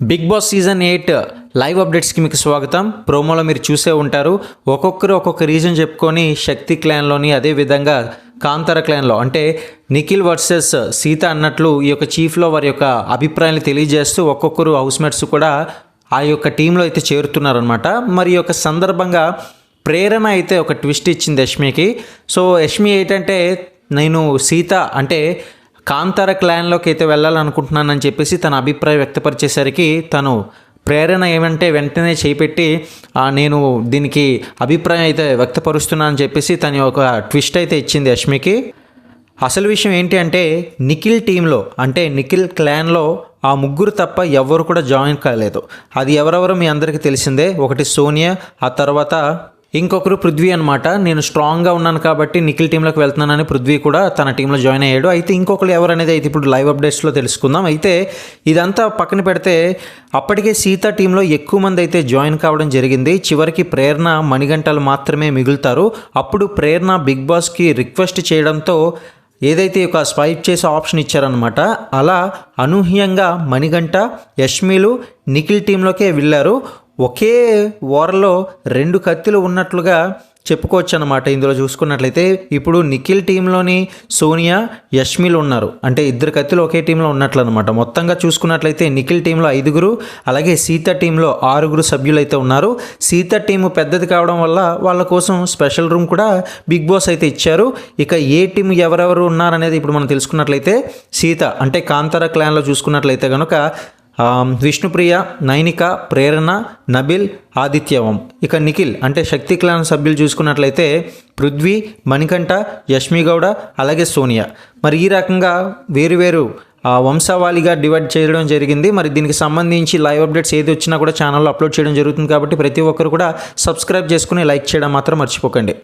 Big boss season 8 live అప్డేట్స్కి మీకు స్వాగతం. ప్రోమోలో మీరు చూసే ఉంటారు. ఒక్కొక్కరు ఒక్కొక్క రీజన్ చెప్పుకొని శక్తి క్లాన్లోని, అదేవిధంగా కాంతార క్లాన్లో అంటే నిఖిల్ వర్సెస్ సీత అన్నట్లు ఈ యొక్క చీఫ్లో వారి యొక్క అభిప్రాయాన్ని తెలియజేస్తూ ఒక్కొక్కరు హౌస్మేట్స్ కూడా ఆ యొక్క టీంలో అయితే చేరుతున్నారనమాట. మరి యొక్క సందర్భంగా ప్రేరణ అయితే ఒక ట్విస్ట్ ఇచ్చింది యష్మికి. సో యష్మి ఏంటంటే, నేను సీత అంటే కాంతార క్లాన్లోకి అయితే వెళ్ళాలనుకుంటున్నానని చెప్పేసి తన అభిప్రాయం వ్యక్తపరిచేసరికి తను ప్రేరణ ఏమంటే వెంటనే చేపెట్టి నేను దీనికి అభిప్రాయం అయితే వ్యక్తపరుస్తున్నాను అని చెప్పేసి తన ఒక ట్విస్ట్ అయితే ఇచ్చింది యష్మికి. అసలు విషయం ఏంటి అంటే, నిఖిల్ టీంలో అంటే నిఖిల్ క్లాన్లో ఆ ముగ్గురు తప్ప ఎవరు కూడా జాయిన్ కాలేదు. అది ఎవరెవరో మీ అందరికీ తెలిసిందే. ఒకటి సోనియా, ఆ తర్వాత ఇంకొకరు పృథ్వీ అనమాట. నేను స్ట్రాంగ్గా ఉన్నాను కాబట్టి నిఖిల్ టీంలోకి వెళ్తున్నానని పృథ్వీ కూడా తన టీంలో జాయిన్ అయ్యాడు. అయితే ఇంకొకరు ఎవరు అనేది అయితే ఇప్పుడు లైవ్ అప్డేట్స్లో తెలుసుకుందాం. అయితే ఇదంతా పక్కన పెడితే అప్పటికే సీత టీంలో ఎక్కువ మంది అయితే జాయిన్ కావడం జరిగింది. చివరికి ప్రేరణ, మణిగంటలు మాత్రమే మిగులుతారు. అప్పుడు ప్రేరణ బిగ్ బాస్కి రిక్వెస్ట్ చేయడంతో ఏదైతే ఒక స్వైప్ చేసే ఆప్షన్ ఇచ్చారనమాట, అలా అనూహ్యంగా మణిగంట, యష్మిలు నిఖిల్ టీంలోకే వెళ్ళారు. ఒకే ఓవర్లో 2 కత్తులు ఉన్నట్లుగా చెప్పుకోవచ్చు అనమాట. ఇందులో చూసుకున్నట్లయితే ఇప్పుడు నిఖిల్ టీంలోని సోనియా, యష్మిలు ఉన్నారు. అంటే 2 కత్తులు ఒకే టీంలో ఉన్నట్లు అనమాట. మొత్తంగా చూసుకున్నట్లయితే నిఖిల్ టీంలో 5, అలాగే సీత టీంలో 6 సభ్యులు అయితే ఉన్నారు. సీత టీము పెద్దది కావడం వల్ల వాళ్ళ కోసం స్పెషల్ రూమ్ కూడా బిగ్ బాస్ అయితే ఇచ్చారు. ఇక ఏ టీం ఎవరెవరు ఉన్నారనేది ఇప్పుడు మనం తెలుసుకున్నట్లయితే, సీత అంటే కాంతార క్లాన్లో చూసుకున్నట్లయితే కనుక విష్ణుప్రియ, నైనిక, ప్రేరణ, నబిల్, ఆదిత్యవం. ఇక నిఖిల్ అంటే శక్తి క్లాన్ సభ్యులు చూసుకున్నట్లయితే పృథ్వీ, మణికంఠ, యష్మి గౌడ, అలాగే సోనియా. మరి ఈ రకంగా వేరువేరు వంశావాళిగా డివైడ్ చేయడం జరిగింది. మరి దీనికి సంబంధించి లైవ్ అప్డేట్స్ ఏది వచ్చినా కూడా ఛానల్లో అప్లోడ్ చేయడం జరుగుతుంది. కాబట్టి ప్రతి ఒక్కరు కూడా సబ్స్క్రైబ్ చేసుకుని లైక్ చేయడం మాత్రం మర్చిపోకండి.